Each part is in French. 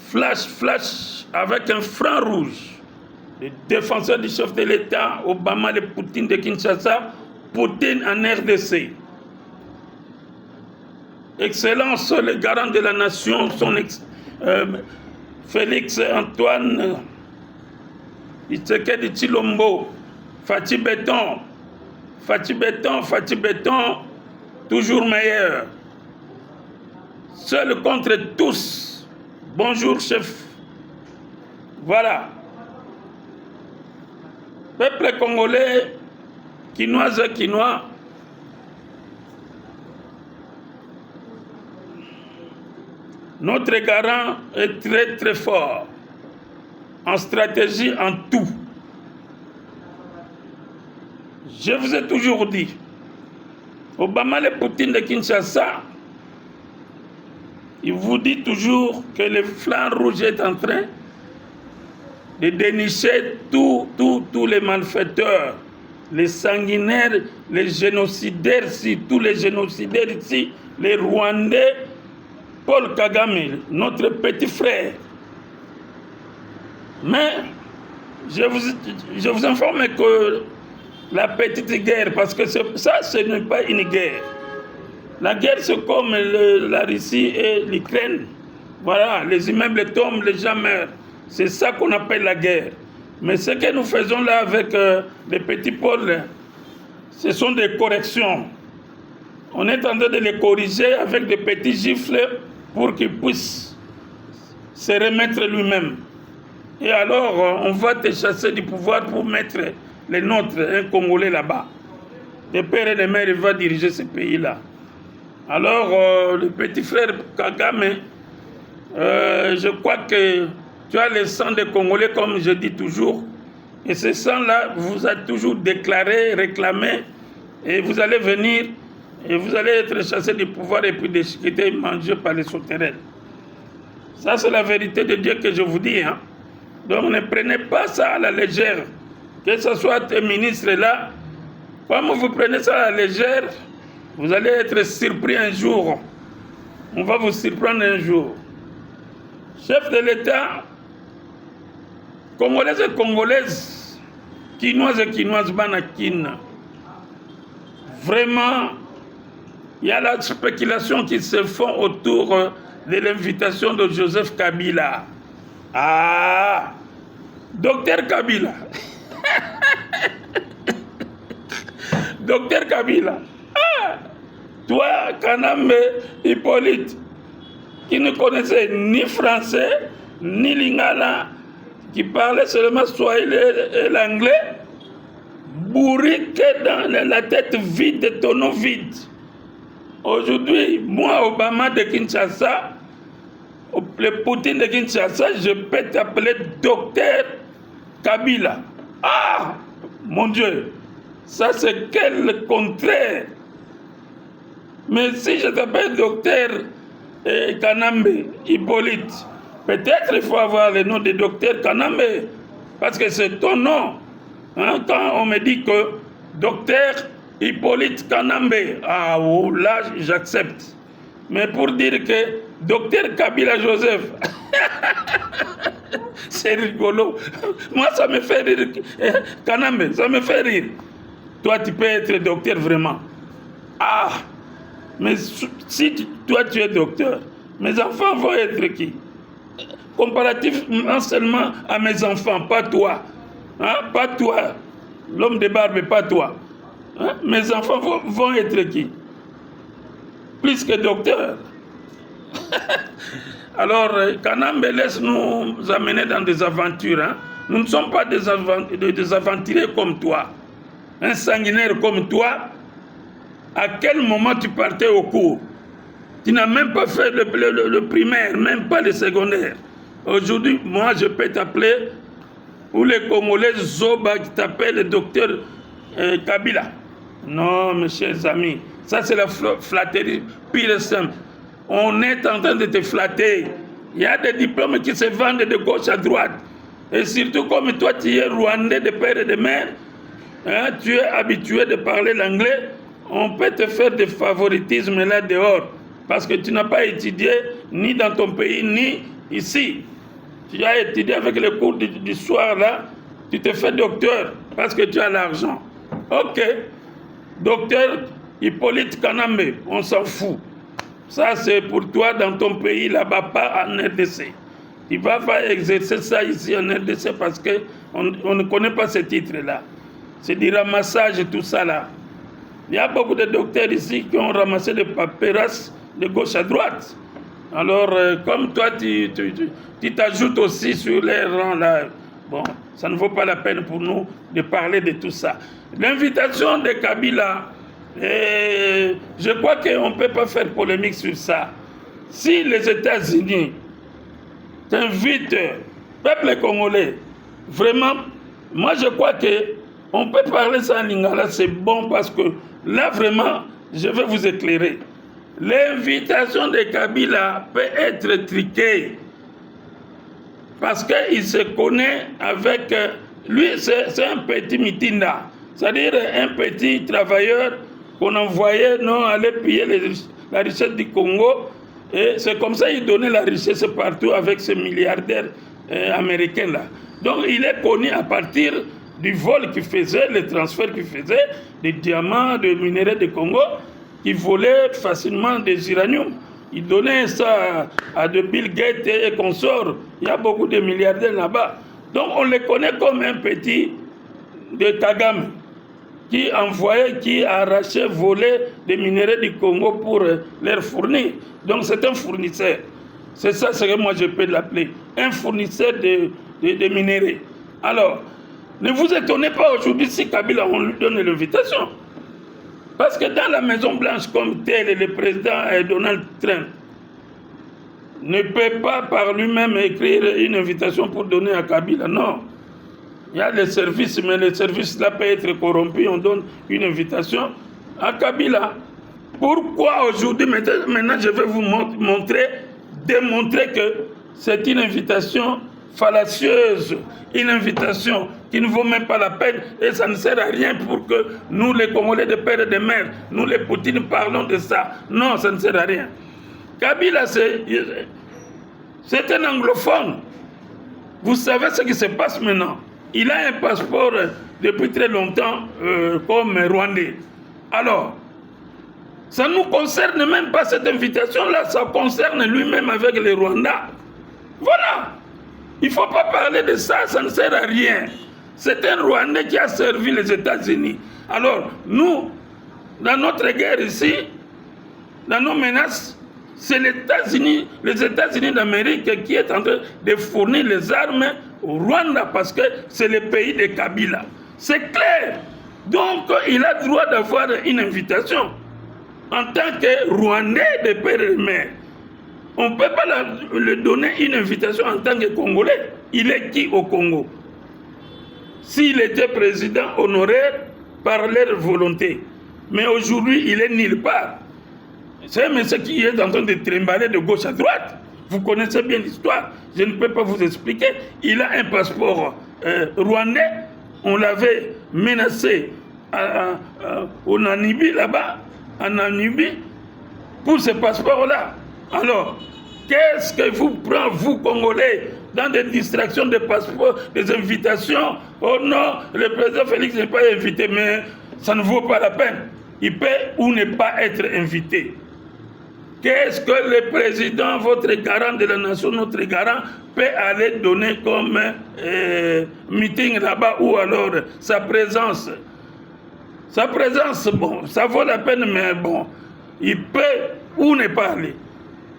flash, avec un franc rouge. Les défenseurs du chef de l'État, Obama, le Poutine de Kinshasa, Poutine en RDC. Excellence, le garant de la nation, Félix Antoine Tshisekedi Tshilombo, Fatih Béton, toujours meilleur. Seul contre tous. Bonjour, chef. Voilà. Peuple congolais, quinois et quinois, notre garant est très très fort en stratégie, en tout. Je vous ai toujours dit, Obama, le Poutine de Kinshasa, il vous dit toujours que le flanc rouge est en train de dénicher tous les malfaiteurs, les sanguinaires, les génocidaires ici, tous les génocidaires ici, les Rwandais, Paul Kagame, notre petit frère. Mais je vous informe que la petite guerre, parce que ça, ce n'est pas une guerre. La guerre, c'est comme la Russie et l'Ukraine. Voilà, les immeubles tombent, les gens meurent. C'est ça qu'on appelle la guerre. Mais ce que nous faisons là avec les petits Paul, ce sont des corrections. On est en train de les corriger avec des petits gifles pour qu'ils puissent se remettre lui-même. Et alors, on va te chasser du pouvoir pour mettre les nôtres, un Congolais là-bas. Le père et le mère, il va diriger ce pays-là. Alors, le petit frère Kagame, je crois que tu as le sang des Congolais, comme je dis toujours. Et ce sang-là vous a toujours déclaré, réclamé. Et vous allez venir, et vous allez être chassé du pouvoir et puis déchiqueté et mangé par les sauterelles. Ça, c'est la vérité de Dieu que je vous dis. Hein? Donc, ne prenez pas ça à la légère. Que ce soit un ministre là, comme vous prenez ça à la légère, vous allez être surpris un jour. On va vous surprendre un jour. Chef de l'État, Congolais et Congolaises, Quinois et Quinoises, Banakina. Vraiment, il y a la spéculation qui se fait autour de l'invitation de Joseph Kabila. Ah, docteur Kabila. Docteur Kabila. Ah, toi, Kanambe Hippolyte, qui ne connaissait ni français, ni lingala, qui parlait seulement swahili et l'anglais, bourrique dans la tête vide, tonneau vide. Aujourd'hui, moi, Obama de Kinshasa, le Poutine de Kinshasa, je peux t'appeler docteur Kabila. Ah, mon Dieu, ça c'est quel contraire. Mais si je t'appelle docteur Kanambe Hippolyte, peut-être il faut avoir le nom de docteur Kanambe, parce que c'est ton nom. Hein, quand on me dit que docteur Hippolyte Kanambe, ah oh, là j'accepte. Mais pour dire que docteur Kabila Joseph, c'est rigolo. Moi ça me fait rire. Kanambe, ça me fait rire. Toi tu peux être docteur vraiment. Ah, mais si toi tu es docteur, mes enfants vont être qui? Comparativement seulement à mes enfants, pas toi. Hein? Pas toi. L'homme de barbe, pas toi. Hein? Mes enfants vont être qui? Plus que docteur. Alors, Kanambe laisse nous amener dans des aventures. Hein? Nous ne sommes pas des aventuriers comme toi. Un sanguinaire comme toi. À quel moment tu partais au cours? Tu n'as même pas fait le primaire, même pas le secondaire. Aujourd'hui, moi, je peux t'appeler, ou les Congolais Zoba qui t'appellent le docteur Kabila. Non, mes chers amis, ça c'est la flatterie pire et simple. On est en train de te flatter. Il y a des diplômes qui se vendent de gauche à droite. Et surtout, comme toi, tu es rwandais de père et de mère, hein, tu es habitué de parler l'anglais, on peut te faire des favoritismes là dehors. Parce que tu n'as pas étudié ni dans ton pays, ni ici. Tu as étudié avec les cours du soir là, tu te fais docteur parce que tu as l'argent. Ok, docteur Hippolyte Kanambe, on s'en fout. Ça c'est pour toi dans ton pays là-bas, pas en RDC. Tu vas pas exercer ça ici en RDC parce qu'on ne connaît pas ce titre-là. C'est du ramassage et tout ça là. Il y a beaucoup de docteurs ici qui ont ramassé des papyrus de gauche à droite. Alors, comme toi, tu t'ajoutes aussi sur les rangs là, bon, ça ne vaut pas la peine pour nous de parler de tout ça. L'invitation de Kabila, je crois qu'on ne peut pas faire polémique sur ça. Si les États-Unis t'invitent, peuple congolais, vraiment, moi je crois qu'on peut parler ça en lingala, c'est bon parce que là vraiment, je vais vous éclairer. L'invitation de Kabila peut être triquée parce qu'il se connaît avec... Lui, c'est un petit mitinda, c'est-à-dire un petit travailleur qu'on envoyait aller piller la richesse du Congo. Et c'est comme ça qu'il donnait la richesse partout avec ces milliardaires américains-là. Donc il est connu à partir du vol qu'il faisait, les transferts qu'il faisait, des diamants, des minéraux du Congo, qui volaient facilement des uraniums. Il donnait ça à de Bill Gates et consorts. Il y a beaucoup de milliardaires là-bas. Donc on les connaît comme un petit de Kagame qui envoyait, qui arrachait, volait des minéraux du Congo pour leur fournir. Donc c'est un fournisseur. C'est ça ce que moi je peux l'appeler. Un fournisseur de minéraux. Alors, ne vous étonnez pas aujourd'hui si Kabila, on lui donne l'invitation. Parce que dans la Maison Blanche comme tel, le président Donald Trump ne peut pas par lui-même écrire une invitation pour donner à Kabila. Non. Il y a des services, mais les services là peuvent être corrompus. On donne une invitation à Kabila. Pourquoi aujourd'hui, maintenant je vais vous démontrer que c'est une invitation fallacieuse, une invitation qui ne vaut même pas la peine et ça ne sert à rien pour que nous les Congolais de père et de mère, nous les Poutines parlons de ça. Non, ça ne sert à rien. Kabila, c'est un anglophone. Vous savez ce qui se passe maintenant. Il a un passeport depuis très longtemps comme Rwandais. Alors, ça ne nous concerne même pas cette invitation-là, ça concerne lui-même avec les Rwandais. Voilà. Il ne faut pas parler de ça, ça ne sert à rien. C'est un Rwandais qui a servi les États-Unis. Alors, nous, dans notre guerre ici, dans nos menaces, c'est les États-Unis d'Amérique qui est en train de fournir les armes au Rwanda parce que c'est le pays de Kabila. C'est clair. Donc, il a droit d'avoir une invitation en tant que Rwandais de père et de mère. On ne peut pas lui donner une invitation en tant que Congolais. Il est qui au Congo? S'il était président honoraire par leur volonté. Mais aujourd'hui, il est nulle part. C'est un monsieur qui est en train de trimballer de gauche à droite. Vous connaissez bien l'histoire. Je ne peux pas vous expliquer. Il a un passeport rwandais. On l'avait menacé au Namibie, là-bas, en Namibie, pour ce passeport-là. Alors, qu'est-ce que vous prend, vous, Congolais, dans des distractions de passeports, des invitations? Oh non, le président Félix n'est pas invité, mais ça ne vaut pas la peine. Il peut ou ne pas être invité. Qu'est-ce que le président, votre garant de la nation, notre garant, peut aller donner comme meeting là-bas ou alors sa présence? Sa présence, bon, ça vaut la peine, mais bon, il peut ou ne pas aller.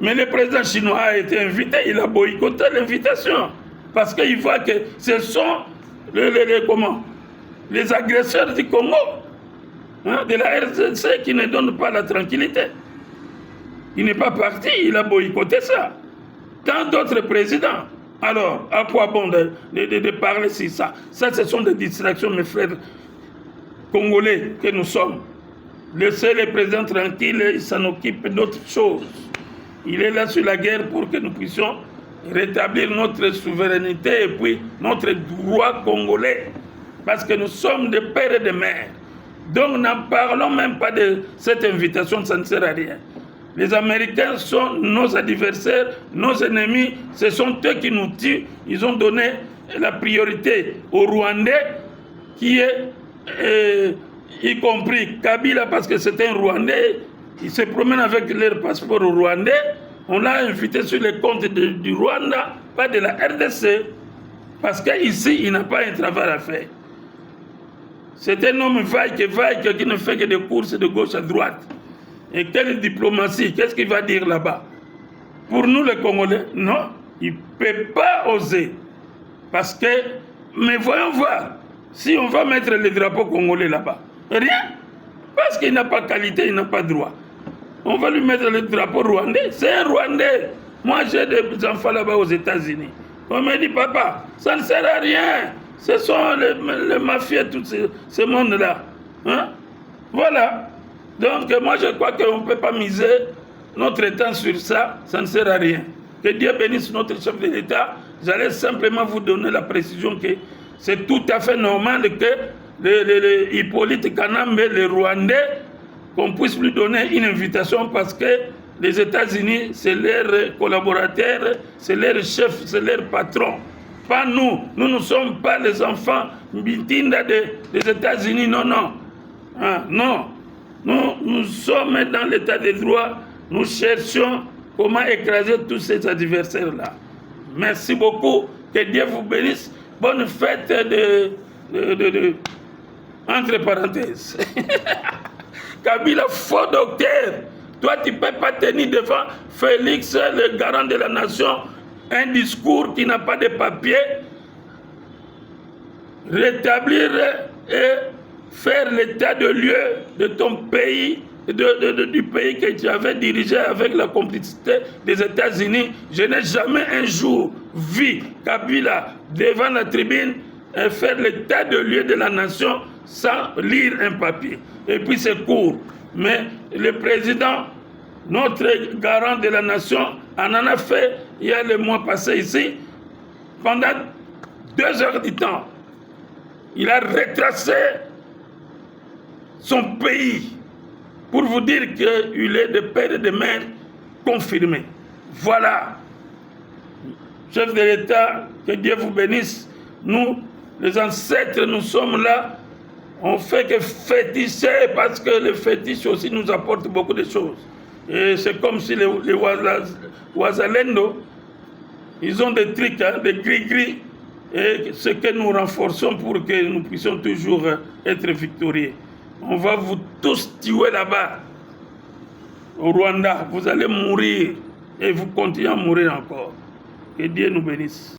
Mais le président chinois a été invité, il a boycotté l'invitation. Parce qu'il voit que ce sont les agresseurs du Congo, hein, de la RDC, qui ne donnent pas la tranquillité. Il n'est pas parti, il a boycotté ça. Tant d'autres présidents. Alors, à quoi bon de parler sur ça? Ça, ce sont des distractions, mes frères congolais que nous sommes. Laissez le président tranquille, il s'en occupe d'autres choses. Il est là sur la guerre pour que nous puissions rétablir notre souveraineté et puis notre droit congolais. Parce que nous sommes des pères et des mères. Donc n'en parlons même pas de cette invitation, ça ne sert à rien. Les Américains sont nos adversaires, nos ennemis. Ce sont eux qui nous tuent. Ils ont donné la priorité aux Rwandais, qui est, y compris Kabila, parce que c'est un Rwandais. Ils se promènent avec leur passeport rwandais. On l'a invité sur les comptes du Rwanda, pas de la RDC. Parce qu'ici, il n'a pas un travail à faire. C'est un homme vague qui ne fait que des courses de gauche à droite. Et quelle diplomatie? Qu'est-ce qu'il va dire là-bas? Pour nous, les Congolais, non, il ne peut pas oser. Parce que, mais voyons voir, si on va mettre le drapeau congolais là-bas, rien. Parce qu'il n'a pas qualité, il n'a pas droit. On va lui mettre le drapeau rwandais. C'est un Rwandais. Moi, j'ai des enfants là-bas aux États-Unis. On me dit, papa, ça ne sert à rien. Ce sont les mafias, tout ce monde-là. Hein? Voilà. Donc, moi, je crois qu'on ne peut pas miser notre temps sur ça. Ça ne sert à rien. Que Dieu bénisse notre chef de l'État. J'allais simplement vous donner la précision que c'est tout à fait normal que Hippolyte Kanambe, les Rwandais, qu'on puisse lui donner une invitation parce que les États-Unis, c'est leurs collaborateurs, c'est leurs chefs, c'est leurs patrons. Pas nous. Nous ne sommes pas les enfants bitinda des États-Unis. Non, non. Ah, non. Nous sommes dans l'état de droit. Nous cherchons comment écraser tous ces adversaires-là. Merci beaucoup. Que Dieu vous bénisse. Bonne fête entre parenthèses. Kabila, faux docteur. Toi, tu ne peux pas tenir devant Félix, le garant de la nation, un discours qui n'a pas de papier. Rétablir et faire l'état de lieu de ton pays, du pays que tu avais dirigé avec la complicité des États-Unis. Je n'ai jamais un jour vu Kabila devant la tribune et faire l'état de lieu de la nation sans lire un papier. Et puis c'est court. Mais le président, notre garant de la nation, en a fait il y a le mois passé ici, pendant 2 heures du temps. Il a retracé son pays pour vous dire qu'il est de père et de mère confirmé. Voilà. Chef de l'État, que Dieu vous bénisse. Nous, les ancêtres, nous sommes là. On fait que féticher parce que le fétiche aussi nous apporte beaucoup de choses. Et c'est comme si les Ouazalendo, ils ont des trucs, hein, des gris-gris. Et ce que nous renforçons pour que nous puissions toujours être victorieux. On va vous tous tuer là-bas, au Rwanda. Vous allez mourir et vous continuez à mourir encore. Que Dieu nous bénisse.